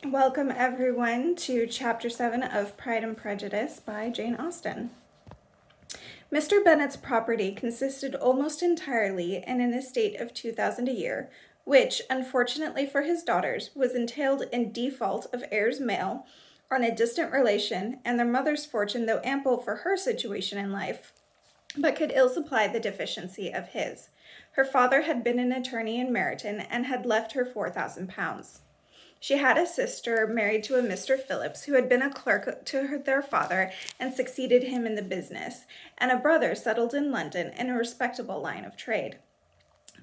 Welcome everyone to Chapter 7 of Pride and Prejudice by Jane Austen. Mr. Bennet's property consisted almost entirely in an estate of $2,000 a year, which, unfortunately for his daughters, was entailed in default of heirs male on a distant relation, and their mother's fortune, though ample for her situation in life, but could ill supply the deficiency of his. Her father had been an attorney in Meryton and had left her £4,000. She had a sister married to a Mr. Phillips who had been a clerk to their father and succeeded him in the business, and a brother settled in London in a respectable line of trade.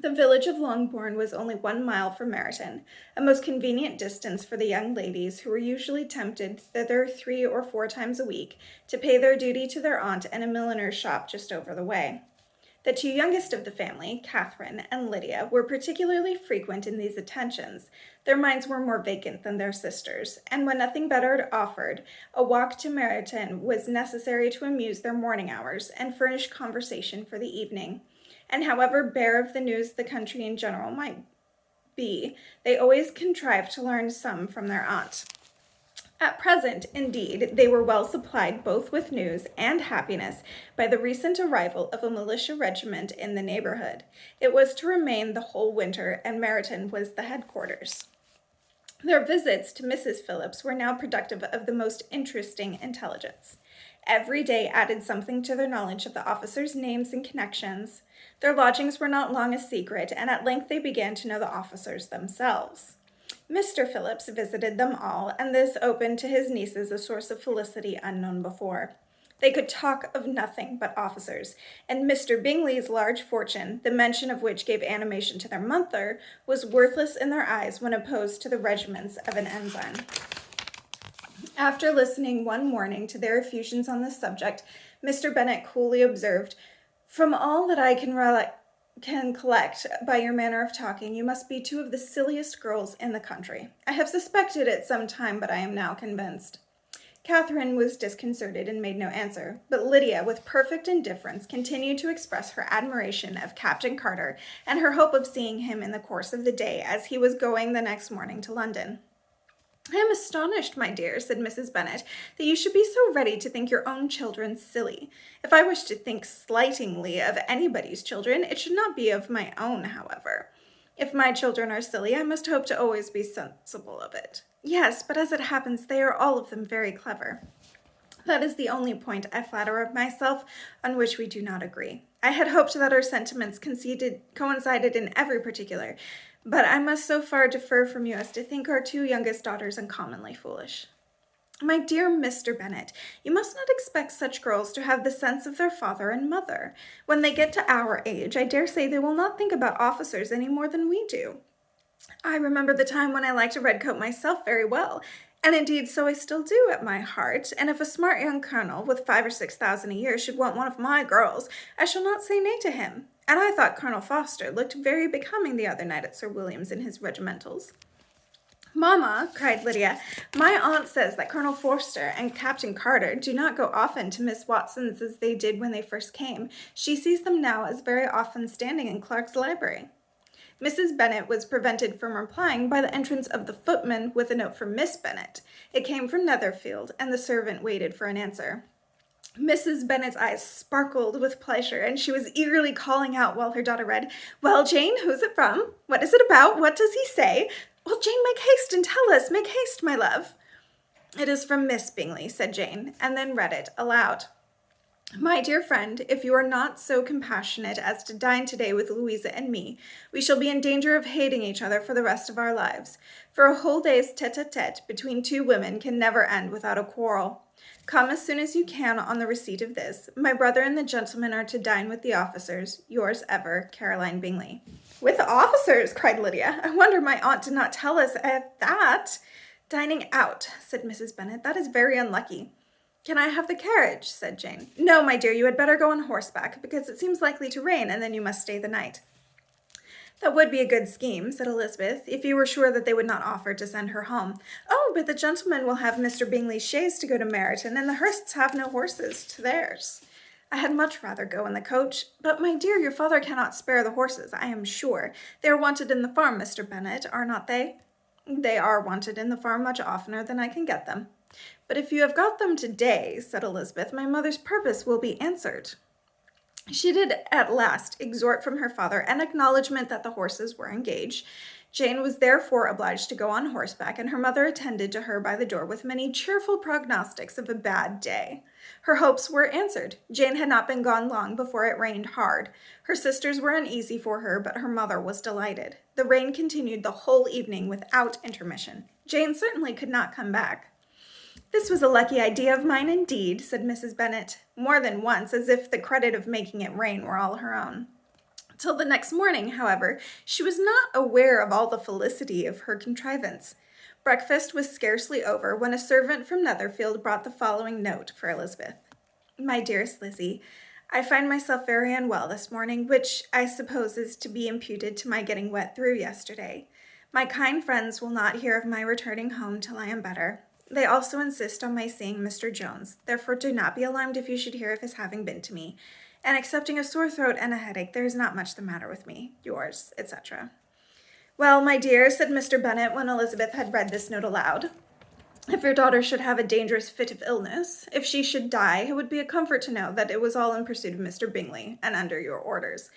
The village of Longbourn was only 1 mile from Meryton, a most convenient distance for the young ladies who were usually tempted thither 3 or 4 times a week to pay their duty to their aunt and a milliner's shop just over the way. The two youngest of the family, Catherine and Lydia, were particularly frequent in these attentions. Their minds were more vacant than their sisters', and when nothing better offered, a walk to Meryton was necessary to amuse their morning hours and furnish conversation for the evening. And however bare of the news the country in general might be, they always contrived to learn some from their aunt. At present, indeed, they were well supplied both with news and happiness by the recent arrival of a militia regiment in the neighborhood. It was to remain the whole winter, and Meryton was the headquarters. Their visits to Mrs. Phillips were now productive of the most interesting intelligence. Every day added something to their knowledge of the officers' names and connections. Their lodgings were not long a secret, and at length they began to know the officers themselves. Mr. Phillips visited them all, and this opened to his nieces a source of felicity unknown before. They could talk of nothing but officers, and Mr. Bingley's large fortune, the mention of which gave animation to their mother, was worthless in their eyes when opposed to the regiments of an ensign. After listening one morning to their effusions on this subject, Mr. Bennet coolly observed, "From all that I can collect by your manner of talking, you must be 2 of the silliest girls in the country. I have suspected it some time, but I am now convinced." Catherine was disconcerted and made no answer, but Lydia, with perfect indifference, continued to express her admiration of Captain Carter and her hope of seeing him in the course of the day as he was going the next morning to London. "I am astonished, my dear," said Mrs. Bennet, "that you should be so ready to think your own children silly. If I wish to think slightingly of anybody's children, it should not be of my own, however. If my children are silly, I must hope to always be sensible of it. Yes, but as it happens, they are all of them very clever. That is the only point, I flatter myself, on which we do not agree. I had hoped that our sentiments coincided in every particular, but I must so far differ from you as to think our 2 youngest daughters uncommonly foolish." "My dear Mr. Bennet, you must not expect such girls to have the sense of their father and mother. When they get to our age, I dare say they will not think about officers any more than we do. I remember the time when I liked a red coat myself very well, and indeed so I still do at my heart, and if a smart young colonel with 5 or 6,000 a year should want one of my girls, I shall not say nay to him. And I thought Colonel Foster looked very becoming the other night at Sir William's in his regimentals." "Mamma," cried Lydia, "my aunt says that Colonel Forster and Captain Carter do not go often to Miss Watson's as they did when they first came. She sees them now as very often standing in Clark's library." Mrs. Bennet was prevented from replying by the entrance of the footman with a note for Miss Bennet. It came from Netherfield, and the servant waited for an answer. Mrs. Bennet's eyes sparkled with pleasure, and she was eagerly calling out while her daughter read, "Well, Jane, who's it from? What is it about? What does he say? Well, Jane, make haste and tell us. Make haste, my love." "It is from Miss Bingley," said Jane, and then read it aloud. "My dear friend, if you are not so compassionate as to dine today with Louisa and me, we shall be in danger of hating each other for the rest of our lives. For a whole day's tete-a-tete between 2 women can never end without a quarrel. Come as soon as you can on the receipt of this. My brother and the gentlemen are to dine with the officers. Yours ever, Caroline Bingley." "With the officers!" cried Lydia. "I wonder my aunt did not tell us that." "Dining out," said Mrs. Bennet. "That is very unlucky." "Can I have the carriage?" said Jane. "No, my dear, you had better go on horseback, because it seems likely to rain, and then you must stay the night." "That would be a good scheme," said Elizabeth, "if you were sure that they would not offer to send her home." "Oh, but the gentlemen will have Mr. Bingley's chaise to go to Meryton, and the Hursts have no horses to theirs. I had much rather go in the coach. But, my dear, your father cannot spare the horses, I am sure. They are wanted in the farm, Mr. Bennet, are not they?" They are wanted in the farm much oftener than I can get them. But if you have got them today, said Elizabeth, my mother's purpose will be answered. She did at last extort from her father an acknowledgment that the horses were engaged. Jane was therefore obliged to go on horseback, and her mother attended to her by the door with many cheerful prognostics of a bad day. Her hopes were answered. Jane had not been gone long before it rained hard. Her sisters were uneasy for her, but her mother was delighted. The rain continued the whole evening without intermission. Jane certainly could not come back. This was a lucky idea of mine indeed, said Mrs. Bennet, more than once, as if the credit of making it rain were all her own. Till the next morning, however, she was not aware of all the felicity of her contrivance. Breakfast was scarcely over when a servant from Netherfield brought the following note for Elizabeth. My dearest Lizzie, I find myself very unwell this morning, which I suppose is to be imputed to my getting wet through yesterday. My kind friends will not hear of my returning home till I am better. They also insist on my seeing Mr. Jones, therefore do not be alarmed if you should hear of his having been to me, and excepting a sore throat and a headache, there is not much the matter with me. Yours, etc. Well, my dear, said Mr. Bennet when Elizabeth had read this note aloud, if your daughter should have a dangerous fit of illness, if she should die, it would be a comfort to know that it was all in pursuit of Mr. Bingley, and under your orders.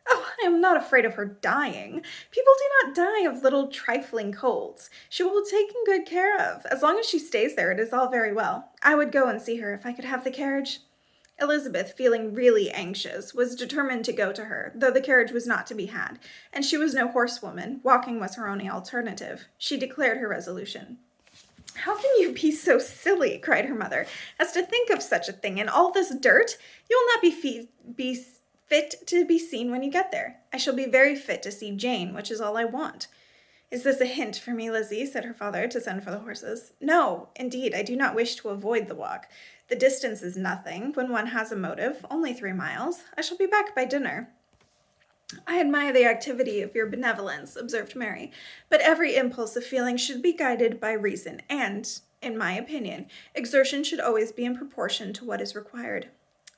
Oh, I am not afraid of her dying. People do not die of little trifling colds. She will be taken good care of. As long as she stays there, it is all very well. I would go and see her if I could have the carriage. Elizabeth, feeling really anxious, was determined to go to her, though the carriage was not to be had, and she was no horsewoman. Walking was her only alternative. She declared her resolution. How can you be so silly, cried her mother, as to think of such a thing in all this dirt? You will not be fit to be seen when you get there. I shall be very fit to see Jane, which is all I want. Is this a hint for me, Lizzie, said her father, to send for the horses? No, indeed, I do not wish to avoid the walk. The distance is nothing, when one has a motive, only 3 miles. I shall be back by dinner. I admire the activity of your benevolence, observed Mary, but every impulse of feeling should be guided by reason, and, in my opinion, exertion should always be in proportion to what is required.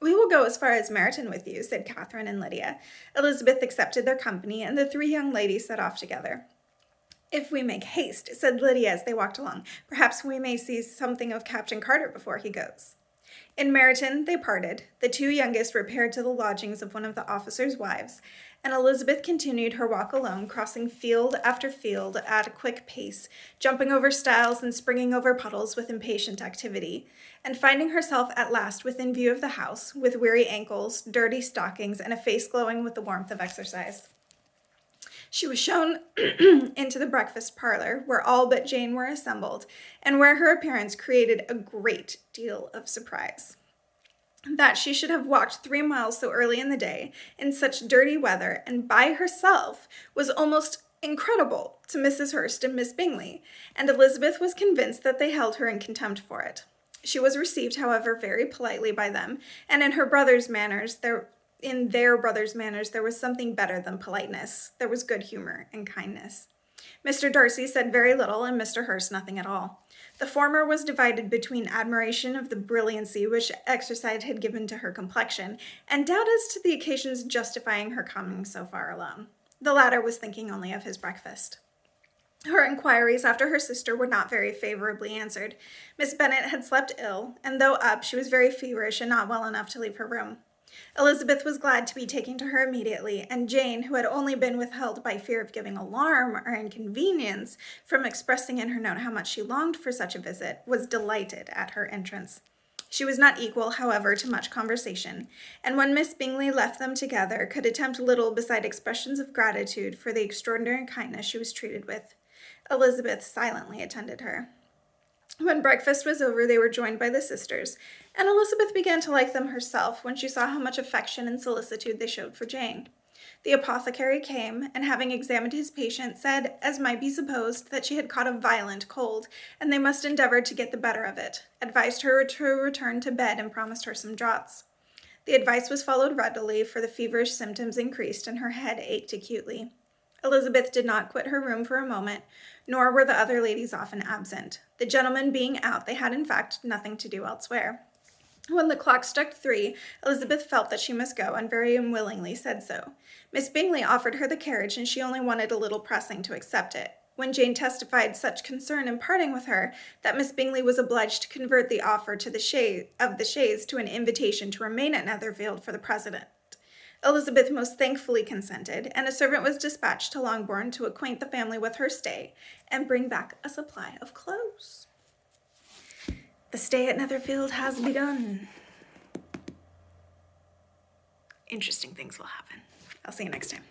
We will go as far as Meryton with you, said Catherine and Lydia. Elizabeth accepted their company, and the 3 young ladies set off together. If we make haste, said Lydia as they walked along, perhaps we may see something of Captain Carter before he goes. In Meryton they parted. The 2 youngest repaired to the lodgings of one of the officers' wives, and Elizabeth continued her walk alone, crossing field after field at a quick pace, jumping over stiles and springing over puddles with impatient activity, and finding herself at last within view of the house, with weary ankles, dirty stockings, and a face glowing with the warmth of exercise. She was shown into the breakfast parlor, where all but Jane were assembled, and where her appearance created a great deal of surprise. That she should have walked 3 miles so early in the day, in such dirty weather, and by herself, was almost incredible to Mrs. Hurst and Miss Bingley, and Elizabeth was convinced that they held her in contempt for it. She was received, however, very politely by them, and in their brother's manners there was something better than politeness. There was good humor and kindness. Mr. Darcy said very little, and Mr. Hurst nothing at all. The former was divided between admiration of the brilliancy which exercise had given to her complexion, and doubt as to the occasions justifying her coming so far alone. The latter was thinking only of his breakfast. Her inquiries after her sister were not very favorably answered. Miss Bennet had slept ill, and though up, she was very feverish and not well enough to leave her room. Elizabeth was glad to be taken to her immediately, and Jane, who had only been withheld by fear of giving alarm or inconvenience from expressing in her note how much she longed for such a visit, was delighted at her entrance. She was not equal, however, to much conversation, and when Miss Bingley left them together, could attempt little beside expressions of gratitude for the extraordinary kindness she was treated with. Elizabeth silently attended her. When breakfast was over, they were joined by the sisters, and Elizabeth began to like them herself when she saw how much affection and solicitude they showed for Jane. The apothecary came, and having examined his patient, said, as might be supposed, that she had caught a violent cold, and they must endeavor to get the better of it, advised her to return to bed, and promised her some draughts. The advice was followed readily, for the feverish symptoms increased, and her head ached acutely. Elizabeth did not quit her room for a moment, nor were the other ladies often absent. The gentlemen being out, they had in fact nothing to do elsewhere. When the clock struck 3, Elizabeth felt that she must go, and very unwillingly said so. Miss Bingley offered her the carriage, and she only wanted a little pressing to accept it. when Jane testified such concern in parting with her that Miss Bingley was obliged to convert the offer to the Shays to an invitation to remain at Netherfield for the present. Elizabeth most thankfully consented, and a servant was dispatched to Longbourn to acquaint the family with her stay and bring back a supply of clothes. The stay at Netherfield has begun. Interesting things will happen. I'll see you next time.